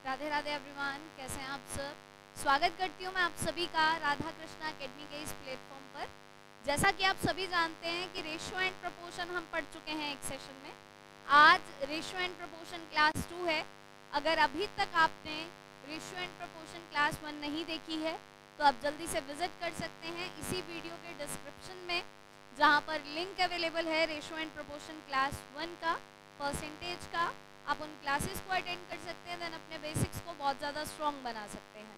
Radhe Radhe everyone, कैसे हैं आप सब। स्वागत करती हूँ मैं आप सभी का राधा कृष्णा एकेडमी के इस प्लेटफॉर्म पर। जैसा कि आप सभी जानते हैं कि रेशियो एंड प्रोपोर्शन हम पढ़ चुके हैं एक सेशन में। आज रेशियो एंड प्रोपोर्शन क्लास 2 है। अगर अभी तक आपने रेशियो एंड प्रोपोर्शन क्लास 1 नहीं देखी है तो आप जल्दी से विजिट कर सकते हैं इसी वीडियो के डिस्क्रिप्शन में, जहाँ पर लिंक अवेलेबल है रेशियो एंड प्रोपोर्शन क्लास 1 का, परसेंटेज का। आप उन क्लासेस को अटेंड कर सकते हैं, देन अपने बेसिक्स को बहुत ज़्यादा स्ट्रॉन्ग बना सकते हैं।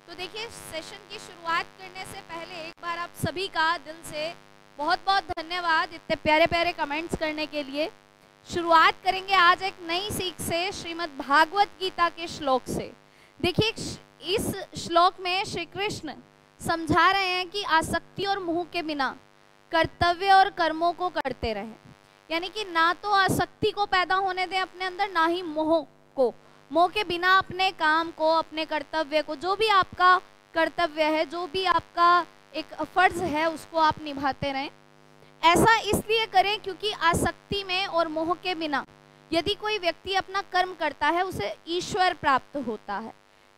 तो देखिए, सेशन की शुरुआत करने से पहले एक बार आप सभी का दिल से बहुत बहुत धन्यवाद इतने प्यारे प्यारे कमेंट्स करने के लिए। शुरुआत करेंगे आज एक नई सीख से, श्रीमद् भागवत गीता के श्लोक से। देखिए, इस श्लोक में श्री कृष्ण समझा रहे हैं कि आसक्ति और मोह के बिना कर्तव्य और कर्मों को करते रहें, यानी कि ना तो आसक्ति को पैदा होने दें अपने अंदर, ना ही मोह को। मोह के बिना अपने काम को, अपने कर्तव्य को, जो भी आपका कर्तव्य है, जो भी आपका एक फर्ज है, उसको आप निभाते रहें। ऐसा इसलिए करें क्योंकि आसक्ति में और मोह के बिना यदि कोई व्यक्ति अपना कर्म करता है उसे ईश्वर प्राप्त होता है,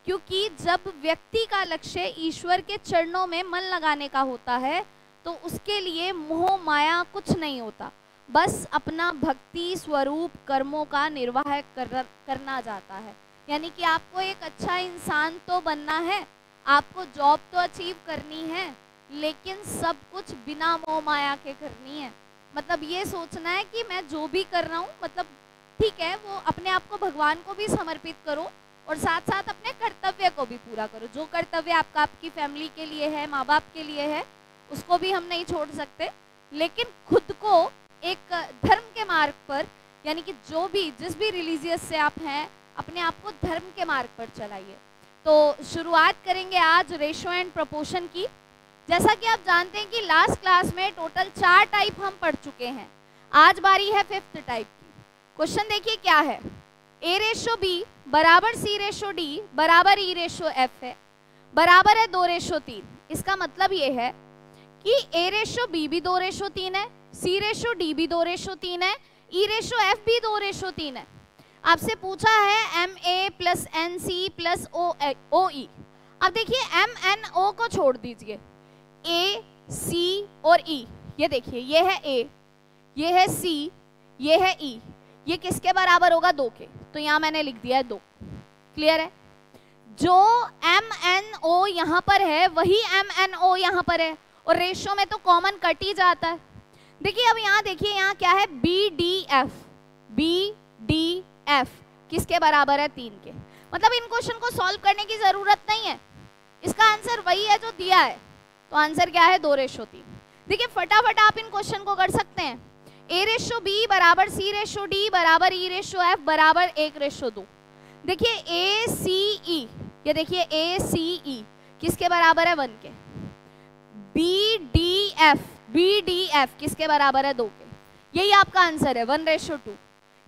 क्योंकि जब व्यक्ति का लक्ष्य ईश्वर के चरणों में मन लगाने का होता है तो उसके लिए मोह माया कुछ नहीं होता, बस अपना भक्ति स्वरूप कर्मों का निर्वाह करना जाता है। यानी कि आपको एक अच्छा इंसान तो बनना है, आपको जॉब तो अचीव करनी है, लेकिन सब कुछ बिना मोह माया के करनी है। मतलब ये सोचना है कि मैं जो भी कर रहा हूँ, मतलब ठीक है, वो अपने आप को भगवान को भी समर्पित करो और साथ साथ अपने कर्तव्य को भी पूरा करो। जो कर्तव्य आपका आपकी फैमिली के लिए है, माँ बाप के लिए है, उसको भी हम नहीं छोड़ सकते, लेकिन खुद को एक धर्म के मार्ग पर, यानी कि जो भी जिस भी रिलीजियस से आप हैं, अपने आप को धर्म के मार्ग पर चलाइए। तो शुरुआत करेंगे आज रेशियो एंड प्रोपोर्शन की। जैसा कि आप जानते हैं कि लास्ट क्लास में टोटल 4 टाइप हम पढ़ चुके हैं। आज बारी है 5th टाइप की। क्वेश्चन देखिए क्या है। A/B बराबर C/D बराबर E/F है, बराबर है 2/3। इसका मतलब ये है कि A/B भी 2/3 है, C/D भी 2/3 है, E/F भी 2/3 है। आपसे पूछा है MA + NC + OE। अब देखिए, MNO को छोड़ दीजिए, A, C और E। ये देखिए, ये है A, ये है C, ये है E। ये किसके बराबर होगा? 2 के। तो यहाँ मैंने लिख दिया है 2। क्लियर है? जो MNO यहाँ पर है वही MNO यहाँ पर है, और रेशियो में तो कॉमन कट ही जाता है। देखिए, अब यहाँ देखिए, यहाँ क्या है? BDF। BDF किसके बराबर है? 3 के। मतलब इन क्वेश्चन को सॉल्व करने की जरूरत नहीं है, इसका आंसर वही है जो दिया है। तो आंसर क्या है? 2/3। देखिए, फटाफट आप इन क्वेश्चन को कर सकते हैं। A/B बराबर C/D बराबर E/F बराबर 1/2। देखिए, ACE, ये देखिए ACE किसके बराबर है? 1 के। BDF किसके बराबर है? 2 के। यही आपका आंसर है, 1/2।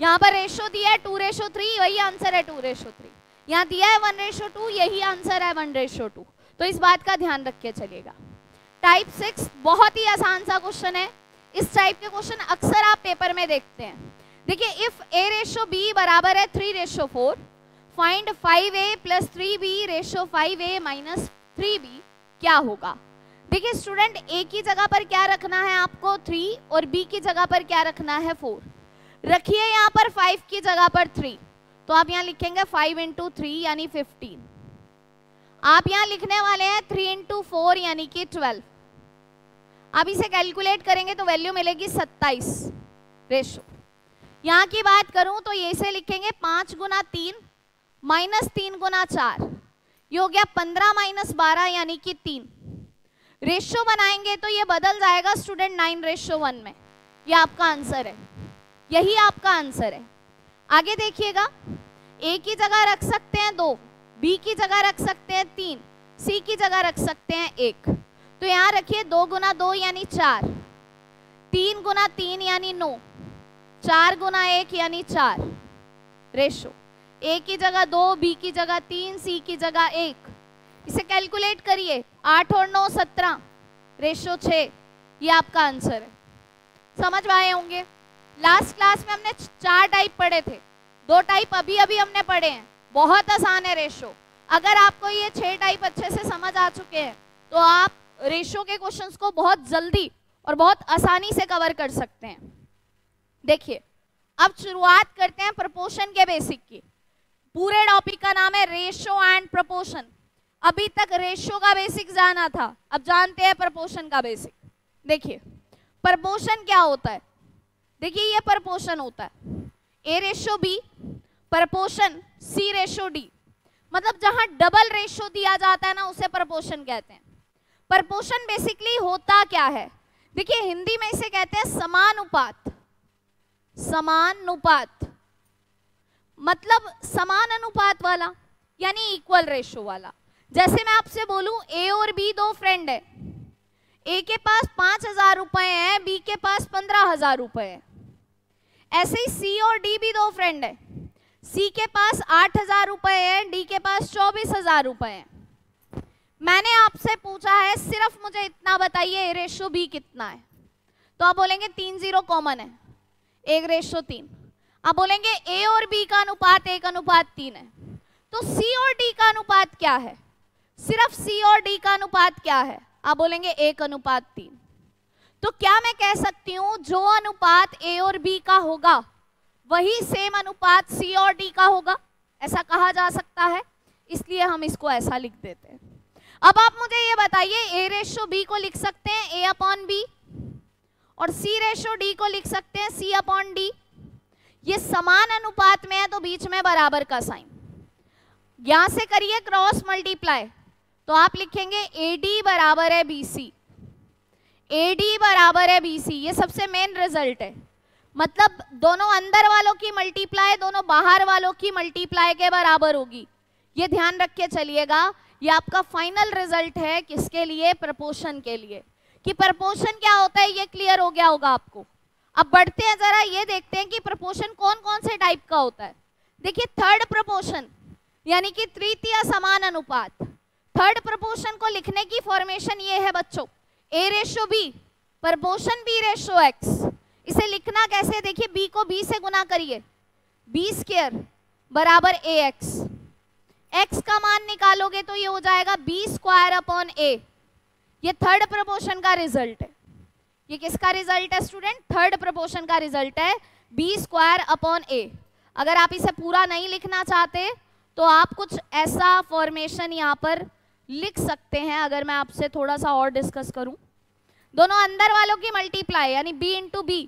यहाँ पर रेशो दिया है 2/3, वही आंसर है 2/3। यहाँ दिया है 1/2, यही आंसर है 1/2। तो इस बात का ध्यान रख के चलिएगा। टाइप 6 बहुत ही आसान सा क्वेश्चन है। इस टाइप के क्वेश्चन अक्सर आप पेपर में देखते हैं। देखिए, इफ A/B बराबर है 3/4, फाइंड 5A + 3B/5A - 3B क्या होगा? देखिए स्टूडेंट, A की जगह पर क्या रखना है आपको? 3, और B की जगह पर क्या रखना है? 4। रखिए यहाँ पर 5 की जगह पर 3, तो आप यहाँ लिखेंगे 5 × 3 यानी 15। आप यहाँ लिखने वाले हैं 3 × 4 यानी कि 12। आप इसे कैलकुलेट करेंगे तो वैल्यू मिलेगी 27 रेशो। यहाँ की बात करूं तो ये से लिखेंगे 5 × 3 - 3 × 4, ये हो गया 15 - 12 यानी कि 3। रेशियो बनाएंगे तो ये बदल जाएगा स्टूडेंट 9/1 में। ये आपका आंसर है, यही आपका आंसर है। आगे देखिएगा, A की जगह रख सकते हैं 2, B की जगह रख सकते हैं 3, C की जगह रख सकते हैं 1। तो यहाँ रखिए 2 × 2 यानी 4, 3 × 3 यानी 9, 4 × 1 यानी 4 रेशो। A की जगह 2, B की जगह 3, C की जगह 1। इसे कैलकुलेट करिए, 8 और 9 17 रेशो 6। ये आपका आंसर है। समझ में आए होंगे। लास्ट क्लास में हमने 4 टाइप पढ़े थे, 2 टाइप अभी अभी हमने पढ़े हैं, बहुत आसान है रेशो। अगर आपको ये 6 टाइप अच्छे से समझ आ चुके हैं तो आप रेशो के क्वेश्चंस को बहुत जल्दी और बहुत आसानी से कवर कर सकते हैं। देखिए अब शुरुआत करते हैं प्रोपोर्शन के बेसिक की। पूरे टॉपिक का नाम है रेशो एंड प्रोपोर्शन। अभी तक रेशो का बेसिक जाना था, अब जानते हैं प्रोपोर्शन का बेसिक। देखिए प्रोपोर्शन क्या होता है, देखिए ये प्रोपोर्शन होता है A ratio B, proportion C ratio D। मतलब जहां डबल रेशो दिया जाता है ना उसे प्रोपोर्शन कहते हैं। प्रोपोर्शन बेसिकली होता क्या है, देखिए हिंदी में इसे कहते हैं समानुपात। समानुपात मतलब समान अनुपात वाला, यानी इक्वल रेशो वाला। जैसे मैं आपसे बोलूं A और B दो फ्रेंड है, A के पास 5,000 रुपए है, B के पास 15,000 रुपए है। ऐसे ही C और D भी दो फ्रेंड है, C के पास 8,000 रुपए है, D के पास 24,000 रुपए है। मैंने आपसे पूछा है सिर्फ मुझे इतना बताइए A रेशो B कितना है, तो आप बोलेंगे 3 0 कॉमन है, 1 रेशो 3। आप बोलेंगे A और B का अनुपात 1:3 है, तो C और D का अनुपात क्या है, सिर्फ C और D का अनुपात क्या है, आप बोलेंगे 1:3। तो क्या मैं कह सकती हूँ जो अनुपात A और B का होगा वही सेम अनुपात C और D का होगा, ऐसा कहा जा सकता है, इसलिए हम इसको ऐसा लिख देते हैं। अब आप मुझे ये बताइए A रेशो B को लिख सकते हैं A/B और C रेशो D को लिख सकते हैं C/D। ये समान अनुपात में है तो बीच में बराबर का साइन, यहां से करिए क्रॉस मल्टीप्लाई तो आप लिखेंगे AD बराबर है BC। AD बराबर है BC, ये सबसे मेन रिजल्ट है। मतलब दोनों अंदर वालों की मल्टीप्लाई दोनों बाहर वालों की मल्टीप्लाई के बराबर होगी। ये ध्यान रख के चलिएगा, ये आपका फाइनल रिजल्ट है किसके लिए, प्रोपोर्शन के लिए। कि प्रोपोर्शन क्या होता है ये क्लियर हो गया होगा आपको। अब बढ़ते हैं जरा ये देखते हैं कि प्रोपोर्शन कौन कौन से टाइप का होता है। देखिए थर्ड प्रोपोर्शन यानी कि तृतीय समान अनुपात। थर्ड प्रोपोर्शन को लिखने की फॉर्मेशन ये है बच्चों, A ratio B proportion B ratio X। इसे लिखना कैसे, देखिए B को B से गुना करिए, B² बराबर AX। X का मान निकालोगे तो ये हो जाएगा B²/A। ये थर्ड प्रोपोर्शन का रिजल्ट है। ये किसका रिजल्ट है स्टूडेंट, थर्ड प्रोपोर्शन का रिजल्ट है B²/A। अगर आप इसे पूरा नहीं लिखना चाहते तो आप कुछ ऐसा फॉर्मेशन यहाँ पर लिख सकते हैं। अगर मैं आपसे थोड़ा सा और डिस्कस करूं, दोनों अंदर वालों की मल्टीप्लाई यानी B इंटू B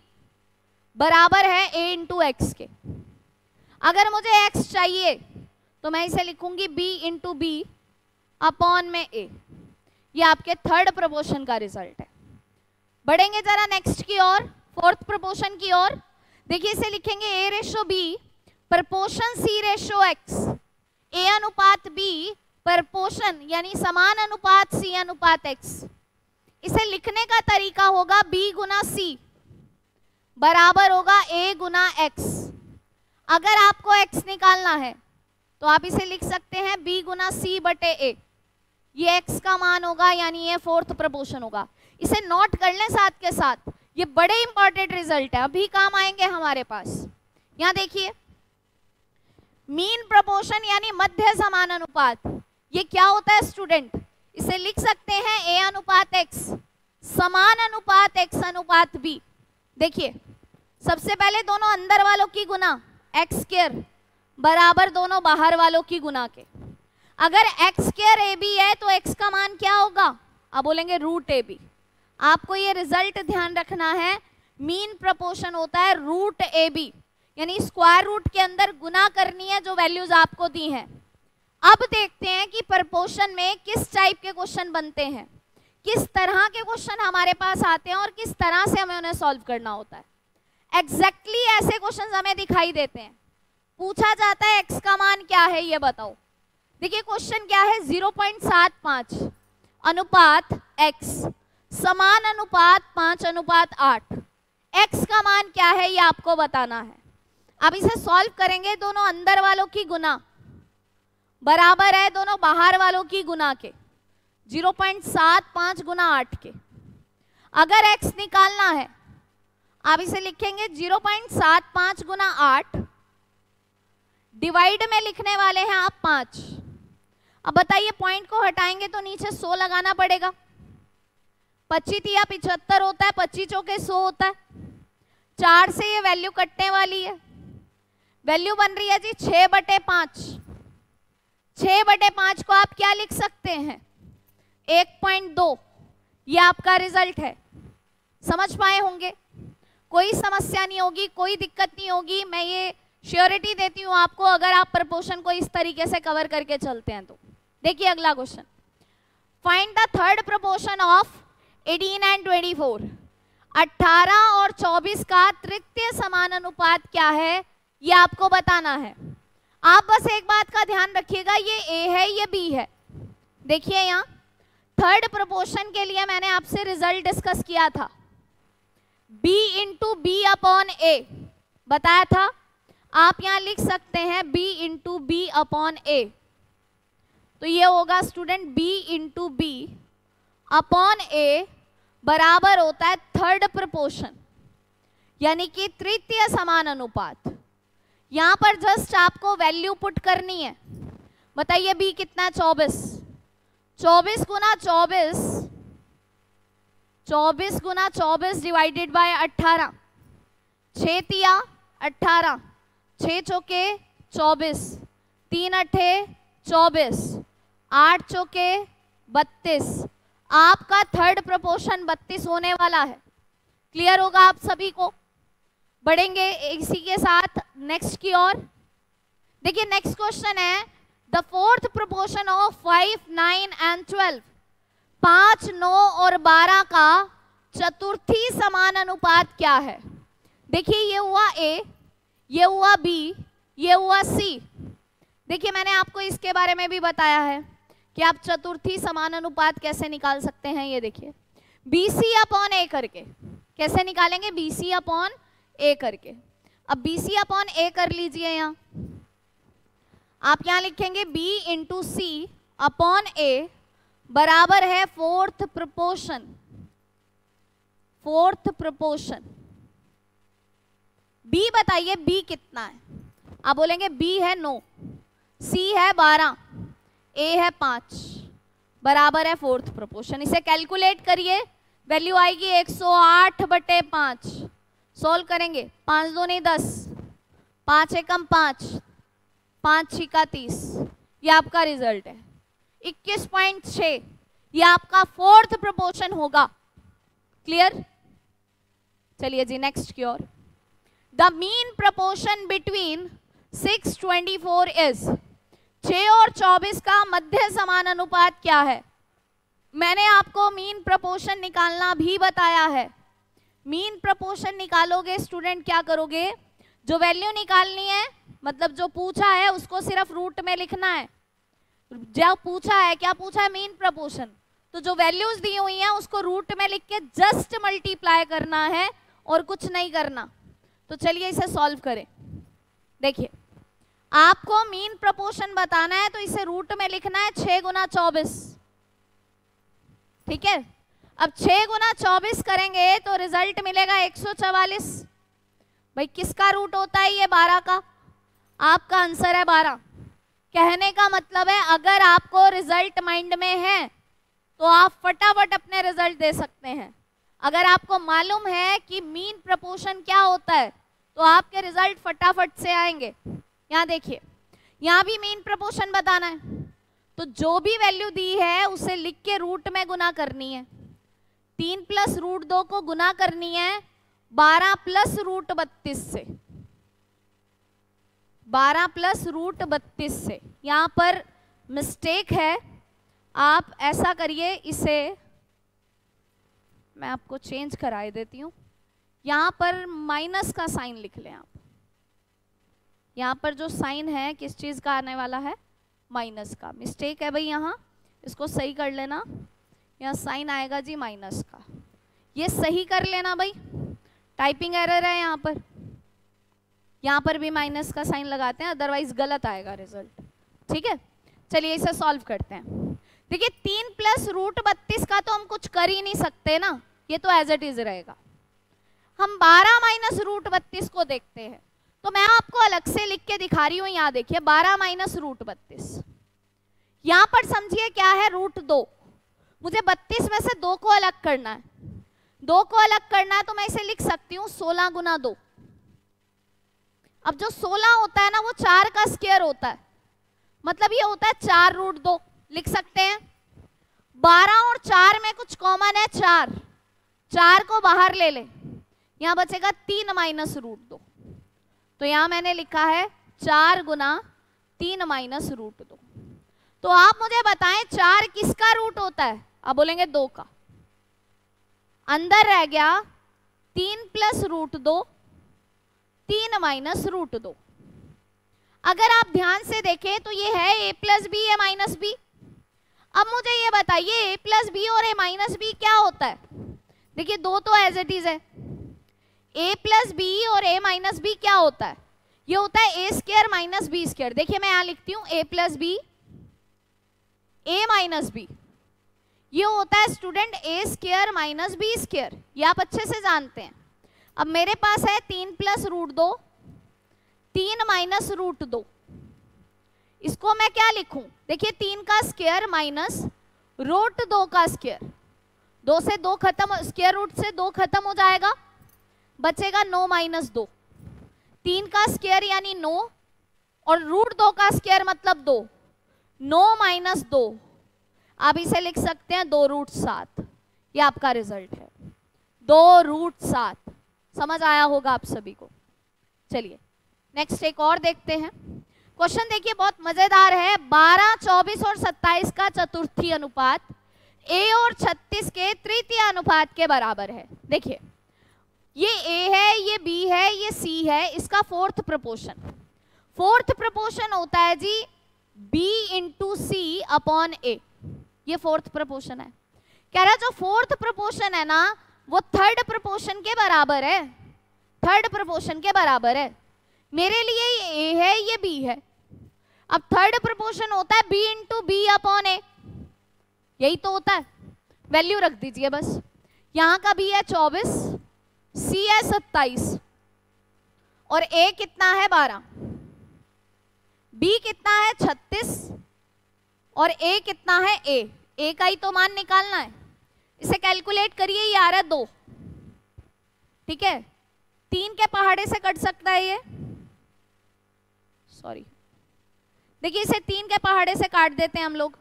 बराबर है A इंटू X के। अगर मुझे X चाहिए तो मैं इसे लिखूंगी B इंटू B अपॉन में A। ये आपके थर्ड प्रोपोर्शन का रिजल्ट है। बढ़ेंगे जरा नेक्स्ट की ओर, फोर्थ प्रोपोर्शन की ओर। देखिए इसे लिखेंगे A ratio B proportion C ratio X। A/B proportion यानी समान अनुपात C/X। इसे लिखने का तरीका होगा B गुना C बराबर होगा A गुना X। अगर आपको X निकालना है तो आप इसे लिख सकते हैं B गुना C बटे A। ये X का मान होगा यानी ये फोर्थ प्रोपोर्शन होगा। इसे नोट कर लें साथ के साथ, ये बड़े इंपॉर्टेंट रिजल्ट है, अभी काम आएंगे हमारे पास। यहाँ देखिए मीन प्रोपोर्शन यानी मध्य समान अनुपात। ये क्या होता है स्टूडेंट, इसे लिख सकते हैं A/X समान अनुपात X/B। देखिए सबसे पहले दोनों अंदर वालों की गुना X² बराबर दोनों बाहर वालों की गुना के। अगर X² AB है तो X का मान क्या होगा, आप बोलेंगे √AB। आपको ये रिजल्ट ध्यान रखना है, मीन प्रोपोर्शन होता है √AB यानी स्क्वायर रूट के अंदर गुना करनी है जो वैल्यूज आपको दी हैं। अब देखते हैं कि प्रोपोर्शन में किस टाइप के क्वेश्चन बनते हैं, किस तरह के क्वेश्चन हमारे पास आते हैं और किस तरह से हमें उन्हें सॉल्व करना होता है। एग्जैक्टली ऐसे क्वेश्चन हमें दिखाई देते हैं। पूछा जाता है X का मान क्या है ये बताओ। देखिए क्वेश्चन क्या है, 0.75 अनुपात X समान अनुपात 5:8। X का मान क्या है ये आपको बताना है। अब इसे सॉल्व करेंगे, दोनों अंदर वालों की गुना बराबर है दोनों बाहर वालों की गुना के, 0.75 गुना 8 के। अगर X निकालना है आप इसे लिखेंगे 0.75 गुना 8 डिवाइड में लिखने वाले हैं आप 5। अब बताइए पॉइंट को हटाएंगे तो नीचे 100 लगाना पड़ेगा। 25 या 75 होता है, 25 चौके 100 होता है। 4 से ये वैल्यू कटने वाली है, वैल्यू बन रही है जी 6/5। 6/5 को आप क्या लिख सकते हैं, 1.2। ये आपका रिजल्ट है। समझ पाए होंगे, कोई समस्या नहीं होगी, कोई दिक्कत नहीं होगी। मैं ये श्योरिटी देती हूँ आपको, अगर आप प्रपोर्शन को इस तरीके से कवर करके चलते हैं तो। देखिए अगला question, find the third proportion of 18 and 24। 18 और 24 का तृतीय समानुपात क्या है, ये आपको बताना है। आप बस एक बात का ध्यान रखिएगा, ये ए है ये बी है। देखिए यहाँ थर्ड प्रपोर्शन के लिए मैंने आपसे रिजल्ट डिस्कस किया था, b into B upon a बताया था। आप यहाँ लिख सकते हैं b into B upon a, तो ये होगा student b into B upon a बराबर होता है थर्ड प्रपोर्शन, यानी कि तृतीय समानुपात। यहाँ पर जस्ट आपको वैल्यू पुट करनी है। बताइए b कितना, 24। 24 गुना 24, 24 गुना 24 डिवाइडेड बाय 18। 6 तिया 18, 6 चौके 24, 3 अठे 24, 8 चौके 32। आपका थर्ड प्रपोर्शन 32 होने वाला है। क्लियर होगा आप सभी को। बढ़ेंगे इसी के साथ नेक्स्ट की ओर। देखिए नेक्स्ट क्वेश्चन है, the fourth proportion of 5, 9 and 12। 5, 9 और 12 का चतुर्थी समानुपात क्या है। देखिए ये हुआ ए, ये हुआ बी, ये हुआ सी। देखिए मैंने आपको इसके बारे में भी बताया है कि आप चतुर्थी समानुपात कैसे निकाल सकते हैं। ये देखिए BC अपॉन ए करके कैसे निकालेंगे, BC अपॉन ए करके। अब BC अपॉन ए कर लीजिए। यहाँ आप यहाँ लिखेंगे B into C upon a बराबर है fourth proportion. Fourth proportion B बताइए B कितना है। आप बोलेंगे B है 9, C है 12, A है 5, बराबर है फोर्थ प्रपोर्शन। इसे कैलकुलेट करिए, वैल्यू आएगी 108/5। सॉल्व करेंगे, 5 दूनी 10, 5 एकम 5, 5 छिका 30। ये आपका रिजल्ट है 21.6। ये आपका फोर्थ प्रपोर्शन होगा। क्लियर। चलिए जी नेक्स्ट की ओर। The mean proportion between 6, 24 is. 6 और 24 का मध्य समानुपात क्या है। मैंने आपको मीन प्रपोर्शन निकालना भी बताया है। मीन प्रपोर्शन निकालोगे स्टूडेंट क्या करोगे, जो वैल्यू निकालनी है, मतलब जो पूछा है उसको सिर्फ रूट में लिखना है। जब पूछा है, क्या पूछा है, मीन प्रपोर्शन, तो जो वैल्यूज दी हुई हैं उसको रूट में लिख के जस्ट मल्टीप्लाई करना है और कुछ नहीं करना। तो चलिए इसे सॉल्व करें। देखिए आपको मीन प्रपोर्शन बताना है तो इसे रूट में लिखना है 6 गुना 24। ठीक है, अब 6 गुना 24 करेंगे तो रिजल्ट मिलेगा 144। भाई किसका रूट होता है ये, 12 का। आपका आंसर है 12। कहने का मतलब है अगर आपको रिजल्ट माइंड में है तो आप फटाफट अपने रिजल्ट दे सकते हैं। अगर आपको मालूम है कि मीन प्रपोर्शन क्या होता है तो आपके रिजल्ट फटाफट से आएंगे। यहाँ देखिए, यहाँ भी मीन प्रपोर्शन बताना है तो जो भी वैल्यू दी है उसे लिख के रूट में गुना करनी है। 3 + √2 को गुना करनी है 12 + √32 से। 12 + √32 से। यहाँ पर मिस्टेक है, आप ऐसा करिए, इसे मैं आपको चेंज कराए देती हूँ। यहाँ पर माइनस का साइन लिख लें आप। यहाँ पर जो साइन है किस चीज़ का आने वाला है, माइनस का। मिस्टेक है भाई, यहाँ इसको सही कर लेना। यहाँ साइन आएगा जी माइनस का, ये सही कर लेना भाई, टाइपिंग एरर है यहाँ पर। यहाँ पर भी माइनस का साइन लगाते हैं, अदरवाइज गलत आएगा रिजल्ट। ठीक है, चलिए इसे सॉल्व करते हैं। देखिए 3 + √32 का तो हम कुछ कर ही नहीं सकते ना, ये तो एज इट इज रहेगा। हम 12 - √32 को देखते हैं तो मैं आपको अलग से लिख के दिखा रही हूँ, यहाँ देखिए 12 माइनस रूट 32। यहाँ पर समझिए क्या है, रूट 2। मुझे 32 में से 2 को अलग करना है, 2 को अलग करना है तो मैं इसे लिख सकती हूँ 16 गुना 2। अब जो 16 होता है ना वो 4 का स्क्वायर होता है, मतलब ये होता है 4 रूट 2, लिख सकते हैं। 12 और 4 में कुछ कॉमन है, 4, 4 को बाहर ले ले, यहाँ बचेगा 3 माइनस रूट 2। तो यहाँ मैंने लिखा है 4 गुना 3 माइनस रूट 2। तो आप मुझे बताएं 4 किसका रूट होता है? आप बोलेंगे 2 का। अंदर रह गया 3 प्लस रूट 2, 3 माइनस रूट 2। अगर आप ध्यान से देखें तो ये है a plus B A minus B. अब मुझे ये बताइए a प्लस बी और a माइनस बी क्या होता है? देखिए 2 तो एज इट इज है, a प्लस बी और a माइनस बी क्या होता है? ये होता है a square minus B square. देखिए मैं यहाँ लिखती हूँ a plus B a minus B, ये होता है student a square minus B square, ये आप अच्छे से जानते हैं। अब मेरे पास है 3 प्लस रूट 2, 3 माइनस रूट 2, इसको मैं क्या लिखूं? देखिए 3 का स्क्वायर माइनस रूट 2 का स्क्वायर, 2 से 2 खत्म, स्क्वायर रूट से 2 खत्म हो जाएगा, बचेगा 9 माइनस 2। 3 का स्क्वायर यानी 9 और रूट 2 का स्क्वायर मतलब 2, 9 माइनस 2, आप इसे लिख सकते हैं 2 रूट 7। ये आपका रिजल्ट है 2 रूट 7। समझ आया होगा आप सभी को। चलिए नेक्स्ट एक और देखते हैं। क्वेश्चन देखिए बहुत मजेदार है। 12, 24 और 27 का चतुर्थी अनुपात a और 36 के तृतीय अनुपात के बराबर है। देखिए ये a है, ये b है, ये c है, इसका फोर्थ प्रोपोर्शन। फोर्थ प्रोपोर्शन होता है जी b into C upon a, ये फोर्थ प्रोपोर्शन है। कह रहा जो फोर्थ प्रोपोर्शन है ना वो थर्ड प्रोपोर्शन के बराबर है, थर्ड प्रोपोर्शन के बराबर है। मेरे लिए ये a है, ये b है। अब थर्ड प्रोपोर्शन होता है b into B upon a, यही तो होता है। वैल्यू रख दीजिए बस। यहाँ का b है 24, c है 27 और a कितना है 12, b कितना है 36 और a कितना है a का ही तो मान निकालना है। इसे कैलकुलेट करिए, ये आ रहा है 2, ठीक है। 3 के पहाड़े से कट सकता है ये, सॉरी देखिए इसे 3 के पहाड़े से काट देते हैं हम लोग।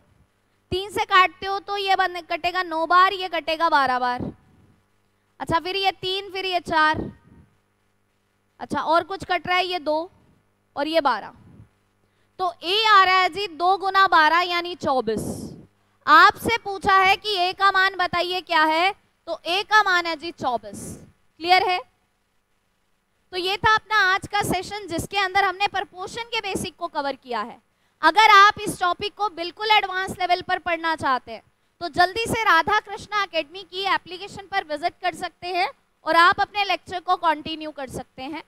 3 से काटते हो तो ये कटेगा 9 बार, ये कटेगा 12 बार। अच्छा फिर ये 3, फिर ये 4, अच्छा और कुछ कट रहा है, ये 2 और ये 12। तो a आ रहा है जी 2 गुना 12 यानी 24। आपसे पूछा है कि a का मान बताइए क्या है, तो a का मान है जी 24। क्लियर है? तो ये था अपना आज का सेशन जिसके अंदर हमने प्रोपोर्शन के बेसिक को कवर किया है। अगर आप इस टॉपिक को बिल्कुल एडवांस लेवल पर पढ़ना चाहते हैं तो जल्दी से राधा कृष्णा एकेडमी की एप्लीकेशन पर विजिट कर सकते हैं और आप अपने लेक्चर को कंटिन्यू कर सकते हैं।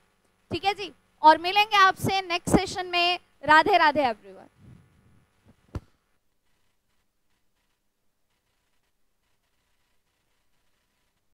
ठीक है जी, और मिलेंगे आपसे नेक्स्ट सेशन में। राधे राधे एवरीवन।